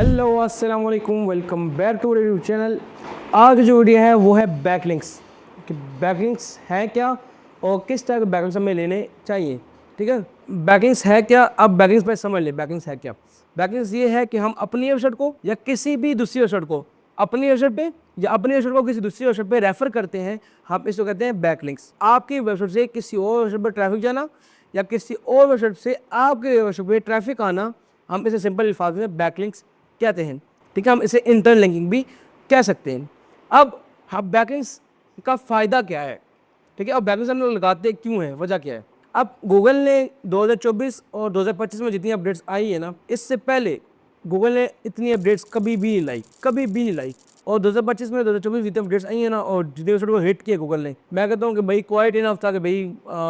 Hello अस्सलाम वालेकुम, welcome back to YouTube channel. आज जो वीडियो है वो है बैकलिंक्स कि बैकलिंक्स है क्या और किस तरह के बैकलिंक्स हमें लेने चाहिए। ठीक है, बैकलिंक्स है क्या, अब बैकलिंक्स पे समझ ले बैकलिंक्स है क्या। बैकलिंक्स ये है कि हम अपनी वेबसाइट को या किसी भी दूसरी वेबसाइट को अपनी वेबसाइट पे या अपनी वेबसाइट को किसी दूसरी वेबसाइट पे रेफर करते हैं, हम इसको कहते हैं बैकलिंक्स। आपकी वेबसाइट से किसी और वेबसाइट पर ट्रैफिक जाना या किसी और वेबसाइट से आपके वेबसाइट पे ट्रैफिक आना, हम इसे सिंपल अल्फाज में बैकलिंक्स कहते हैं। ठीक है, हम इसे इंटरनल लिंकिंग भी कह सकते हैं। अब हम बैकलिंक्स का फ़ायदा क्या है, ठीक है, और बैकलिंक्स हम लोग लगाते क्यों हैं, वजह क्या है। अब गूगल ने 2024 और 2025 में जितनी अपडेट्स आई है ना, इससे पहले गूगल ने इतनी अपडेट्स कभी भी नहीं लाई, कभी भी नहीं लाई। और 2025 में 2024 जितनी अपडेट्स आई है ना और जितने वेबसाइट को हिट किया गूगल ने, मैं कहता हूँ कि भाई क्वाइट इनफ था कि भाई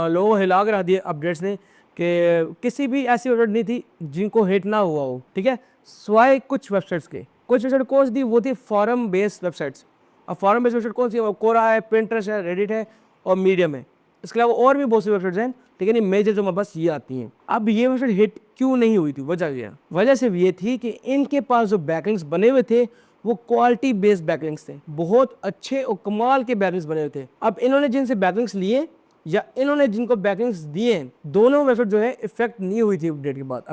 लोगों को हिला के रख दिए अपडेट्स ने, कि किसी भी ऐसी वेबसाइट नहीं थी जिनको हिट ना हुआ हो। ठीक है, स्वाय कुछ वेबसाइट्स के, कुछ वेबसाइट कौन सी थी, वो थी फॉरम बेस्ड वेबसाइट्स। अब फॉरम बेस्ड वेबसाइट कौन सी है, वो कोरा है, पिंटरेस्ट है, रेडिट है और मीडियम है। इसके अलावा और भी बहुत सी वेबसाइट्स हैं, ठीक है नहीं, मेजर जो हमारे पास ये आती हैं। अब ये वेबसाइट हिट क्यों नहीं हुई थी, वजह क्या है, वजह सिर्फ ये थी कि इनके पास जो बैकलिंक्स बने हुए थे वो क्वालिटी बेस्ड बैकलिंक्स थे, बहुत अच्छे और कमाल के बैकलिंक्स बने हुए थे। अब इन्होंने जिनसे बैकलिंक्स लिए या इन्होंने जिनको बैकलिंक्स दिए हैं, दोनों वेबसाइट जो है इफेक्ट नहीं हुई थी अपडेट के बाद।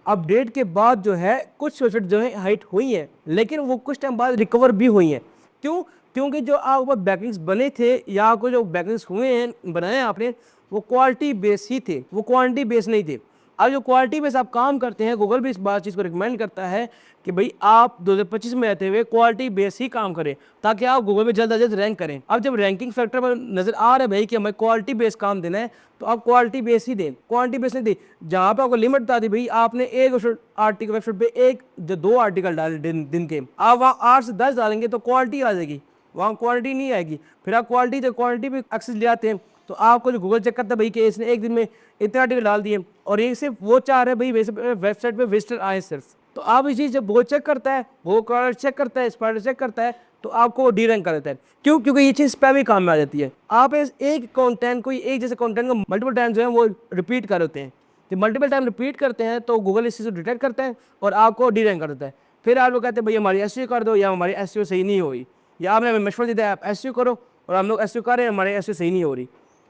अपडेट के बाद जो है कुछ वेबसाइट जो है हाइट हुई है, लेकिन वो कुछ टाइम बाद रिकवर भी हुई हैं। क्यों? क्योंकि जो आपके पास बैकलिंक्स बने थे या आपको जो बैकलिंक्स हुए हैं, बनाए हैं आपने, वो क्वालिटी बेस ही थे, वो क्वांटिटी बेस नहीं थे। अब जो क्वालिटी बेस आप काम करते हैं, गूगल भी इस बात चीज़ को रिकमेंड करता है कि भाई आप 2025 में रहते हुए क्वालिटी बेस ही काम करें, ताकि आप गूगल में जल्द अज जल्द रैंक करें। अब जब रैंकिंग फैक्टर पर नजर आ रहा है भाई कि हमें क्वालिटी बेस काम देना है, तो आप क्वालिटी बेस ही दें, क्वांटिटी बेस नहीं दें। जहाँ पे आपको लिमिट बता दी भाई आपने एक आर्टिकल वेबसाइट पे एक दो आर्टिकल डाले दिन के, आप वहाँ 8 से 10 डालेंगे तो क्वालिटी आ जाएगी, वहाँ क्वालिटी नहीं आएगी। फिर आप क्वालिटी पे एक्सेस ले आते हैं, तो आपको जो गूगल चेक करता है भाई कि इसने एक दिन में इतने आर्टिकल डाल दिए और ये सिर्फ वो चाह रहे भाई वेबसाइट पे विजिटर आए सिर्फ। तो आप ये चीज़ जब गूगल चेक करता है, वो क्रॉस चेक करता है, स्पाइडर चेक करता है, तो आपको डी रैंक कर देता है। क्यों? क्योंकि ये चीज़ स्पैम ही काम में आ जाती है। आप एक कंटेंट को, एक जैसे कंटेंट को मल्टीपल टाइम जो है वो रिपीट कर देते हैं, जब मल्टीपल टाइम रिपीट करते हैं तो गूगल इस चीज़ को डिटेक्ट करता है और आपको डी रैंक कर देता है। फिर आप लोग कहते हैं भाई हमारी एसईओ कर दो, या हमारी एसईओ सही नहीं हुई, या आपने हमें मशवरा दिया आप एसईओ करो और हम लोग एसईओ कर रहे हैं, हमारे एसईओ सही नहीं हो रही।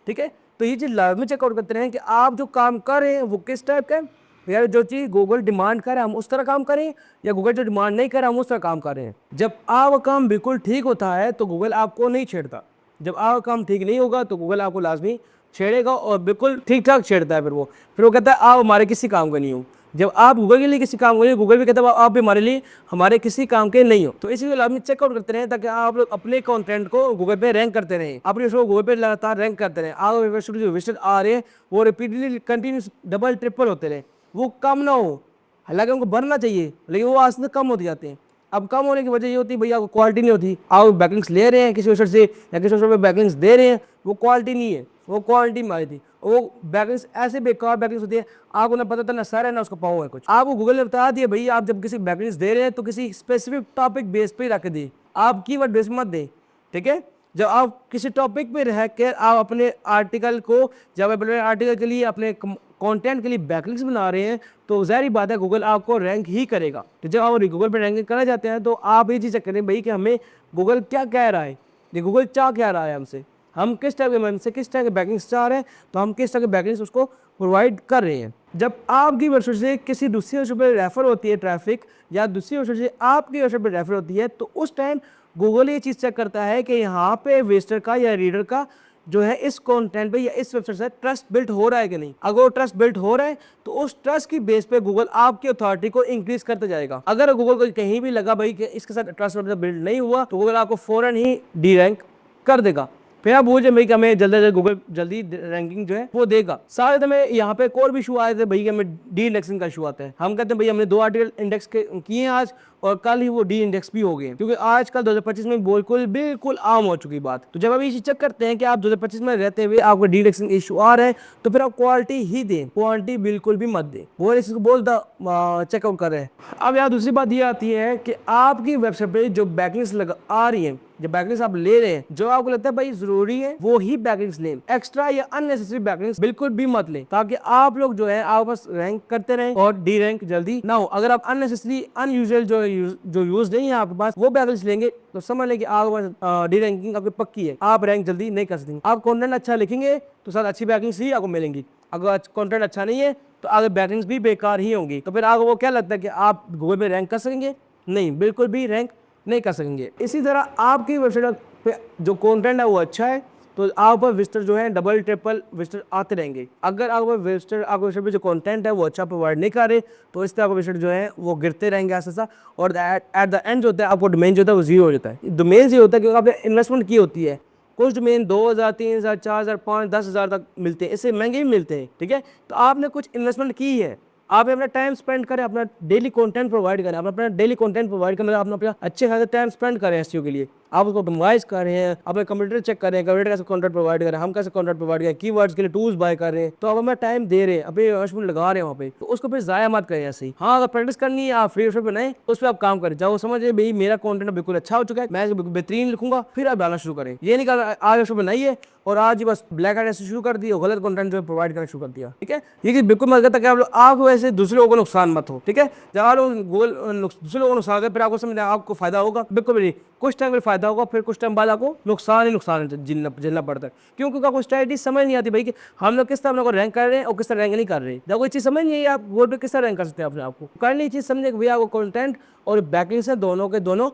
ठीक है, तो ये चीज़ लाजमी चेकआउट करते रहें कि आप जो काम कर रहे हैं वो किस टाइप का है, या जो चीज़ गूगल डिमांड करे हम उस तरह काम करें, या गूगल जो डिमांड नहीं करे हम उस तरह काम करें। जब आपका काम बिल्कुल ठीक होता है तो गूगल आपको नहीं छेड़ता, जब आपका काम ठीक नहीं होगा तो गूगल आपको लाजमी छेड़ेगा, और बिल्कुल ठीक ठाक छेड़ता है। फिर वो कहता है आप हमारे किसी काम का नहीं हो। जब आप गूगल के लिए किसी काम को नहीं, गूगल भी कहता है आप भी हमारे लिए हमारे किसी काम के नहीं हो। तो इसी को लाजमी चेकआउट करते रहें, ताकि आप लोग अपने कंटेंट को गूगल पे रैंक करते रहें, अपने शो गूगल पे लगातार रैंक करते रहें। आप जो विजिट आ रहे हैं वो रिपीटली कंटिन्यूस डबल ट्रिपल होते रहे, वो कम ना हो। हालांकि उनको बढ़ना चाहिए, लेकिन वो आज तक कम होते जाते हैं। अब कम होने की वजह ये होती है भैया आपको क्वालिटी नहीं होती। आप बैकलिंक्स ले रहे हैं किसी वेबसाइट से या किसी वेबसाइट पे बैकलिंक्स दे रहे हैं, वो क्वालिटी नहीं है, वो क्वालिटी मारी थी। वो बैकलिंक्स ऐसे बेकार बैकलिंक्स होती है, आपको ना पता था ना सर है ना उसका पाओ है कुछ। आपको गूगल ने बता दिया भाई आप जब किसी बैकलिंक्स दे रहे हैं तो किसी स्पेसिफिक टॉपिक बेस पे रख दी, आप कीवर्ड बेस मत दें। ठीक है, जब आप किसी टॉपिक पे रह कर आप अपने आर्टिकल को, जब अपने आर्टिकल के लिए अपने कंटेंट के लिए बैकलिंक्स बना रहे हैं, तो ज़ाहिर बात है गूगल आपको रैंक ही करेगा। तो जब आप गूगल पे रैंकिंग करना चाहते हैं तो आप ये चीज़ करें भाई कि हमें गूगल क्या कह रहा है, ये गूगल चाह क्या रहा है हमसे, हम किस टाइप के, हमसे किस टाइप के बैकलिंक्स चाह रहे हैं, तो हम किस टाइप के बैकलिंक्स उसको प्रोवाइड कर रहे हैं। जब आपकी वेबसाइट से किसी दूसरी वेबसाइट पर रेफर होती है ट्रैफिक, या दूसरी वेबसाइट से आपकी वेबसाइट पर रेफर होती है, तो उस टाइम गूगल ये चीज़ चेक करता है कि यहाँ पे विजिटर का या रीडर का जो है इस कंटेंट पे या इस वेबसाइट से ट्रस्ट बिल्ड हो रहा है कि नहीं। अगर वो ट्रस्ट बिल्ड हो रहा है तो उस ट्रस्ट की बेस पे गूगल आपकी अथॉरिटी को इंक्रीज करते जाएगा। अगर गूगल को कहीं भी लगा भाई कि इसके साथ ट्रस्ट बिल्ड नहीं हुआ, तो गूगल आपको फौरन ही डी रैंक कर देगा। फिर आप बोल भाई कि हमें जल्दी गूगल जल्दी रैंकिंग जो है वो देगा। सारे हमें यहाँ पे एक और भी इशू आए थे भाई, हमें डी इंडेक्सिंग का इशू आता है। हम कहते हैं भाई हमने 2 आर्टिकल इंडेक्स किए हैं आज, और कल ही वो डी इंडेक्स भी हो गए, क्योंकि आजकल 2025 में बिल्कुल आम हो चुकी बात। तो जब आप ये चेक करते हैं कि आप 2025 में रहते हुए आपको डी इंडेक्सिंग इशू आ रहा है, तो फिर आप क्वालिटी ही दें, क्वांटिटी बिल्कुल भी मत दें। वो इसको बोलता चेकआउट कर रहे हैं। अब यहाँ दूसरी बात ये आती है कि आपकी वेबसाइट पे जो बैकलिंक्स आ रही है जब बैकलिंक्स आप ले रहे हैं, जो आपको लगता है भाई जरूरी है वो ही बैकलिंक्स लें, एक्स्ट्रा या अननेसेसरी बैकलिंक्स बिल्कुल भी मत लें, ताकि आप लोग जो है आप बस रैंक करते रहें और डी रैंक जल्दी ना हो। अगर आप अननेसेसरी अनयूजुअल जो यूज नहीं है आपके पास वो बैकलिंक्स लेंगे तो समझ लें कि आपके पास डी रैंकिंग आपकी पक्की है, आप रैंक जल्दी नहीं कर सकेंगे। आप कंटेंट अच्छा लिखेंगे तो साथ अच्छी बैकलिंक्स ही आपको मिलेंगी, अगर कंटेंट अच्छा नहीं है तो आगे बैकलिंक्स भी बेकार ही होंगी। तो फिर आपको वो क्या लगता है कि आप गूगल पे रैंक कर सकेंगे? नहीं, बिल्कुल भी रैंक नहीं कर सकेंगे। इसी तरह आपकी वेबसाइट पे जो कंटेंट है वो अच्छा है तो आप पर विजिटर जो है डबल ट्रिपल विजिटर आते रहेंगे। अगर आप विजिटर आपको वेबसाइट पे जो कंटेंट है वो अच्छा प्रोवाइड नहीं कर रहे तो इस तरह आपको विजिटर जो है वो गिरते रहेंगे ऐसा सा, और एट द एंड जो होता है आपको डोमेन जो होता है वो जीरो हो जाता है। डोमेन ये होता है क्योंकि आपने इन्वेस्टमेंट की होती है, कुछ डोमेन 2000 3000 4000 5 10,000 तक मिलते हैं, इससे महंगे भी मिलते हैं, ठीक है। तो आपने कुछ इन्वेस्टमेंट की है, आप अपना टाइम स्पेंड करें, अपना डेली कंटेंट प्रोवाइड करें, अपना डेली कंटेंट प्रोवाइड करें, आप अपना अच्छे खासे टाइम स्पेंड करें एसईओ के लिए, आप उसको ऑप्टिमाइज कर रहे हैं, अपने कंप्यूटर चेक कर रहे हैं, कंप्यूटर कैसे कंटेंट प्रोवाइड करें, हम कैसे कंटेंट प्रोवाइड करें, कीवर्ड्स के लिए टूल्स बाय कर रहे हैं, तो आप अपना टाइम दे रहे हैं, अपने इन्वेस्टमेंट लगा रहे हैं वहाँ पे, तो उसको फिर जाया मत करें ऐसे ही। हाँ, अगर प्रैक्टिस करनी है आप फ्री वेबसाइट बनाएं, उस पर आप काम करें, जब वो समझे भाई मेरा कंटेंट बिल्कुल अच्छा हो चुका है, मैं बिल्कुल बेहतरीन लिखूंगा, फिर आप डालना शुरू करें। ये नहीं कर आज वेबसाइट बनाइए और आज ही बस ब्लैक आइड ऐसे शुरू कर दिया, गलत कंटेंट जो प्रोवाइड करना शुरू कर दिया, ठीक है। ये कि बिल्कुल मत करता कि आप वैसे दूसरे लोगों को नुकसान मत हो, ठीक है। जब आप लोग दूसरे लोगों को नुकसान होगा फिर आपको समझ आपको फायदा होगा, बिल्कुल भी नहीं। कुछ टाइम में फायदा होगा, फिर कुछ टाइम बाद आपको नुकसान ही नुकसान झेलना पड़ता है, क्योंकि आपको स्ट्रैटेजी समझ नहीं आती भाई कि हम लोग किस तरह अपने को रैंक कर रहे हैं और किस तरह रैंक नहीं कर रहे हैं। जब कोई चीज़ समझ नहीं है आप बोर्ड पे किस तरह रैंक कर सकते हैं अपने आपको, करनी चीज़ समझे कि भैया आपको कंटेंट और बैकलिंक्स है दोनों के दोनों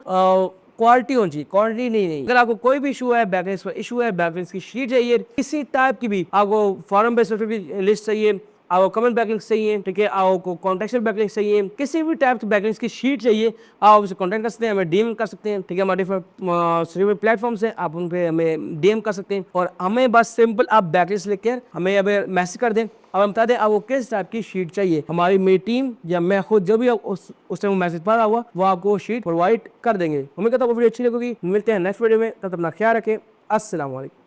क्वालिटी होनी चाहिए, क्वालिटी नहीं। अगर आपको कोई भी इशू है, बैकलिंक्स पर इशू है, बैकलिंक्स की शीट चाहिए, किसी टाइप की भी आपको फॉर्म बेस्ड लिस्ट चाहिए, आपको कमेंट बैकलिंक्स चाहिए, ठीक है, आपको कॉन्टेक्चुअल बैकलिंक्स चाहिए, किसी भी टाइप की बैकलिंक्स की शीट चाहिए, आप उसे कॉन्टेक्ट कर सकते हैं, हमें डीएम कर सकते हैं, ठीक है। हमारे डिफरेंट प्लेटफॉर्म से आप उन पे हमें डीएम कर सकते हैं और हमें बस सिंपल आप बैकलिंक्स लेकर हमें अब मैसेज कर दें, अब हम बता दें आपको किस टाइप की शीट चाहिए। हमारी मेरी टीम या मैं खुद जो भी उस टाइम मैसेज पा रहा हुआ वो आपको शीट प्रोवाइड कर देंगे। उम्मीद करता हूँ वीडियो अच्छी लगेगी। मिलते हैं नेक्स्ट वीडियो में, तब तक अपना ख्याल रखें। अस्सलाम वालेकुम।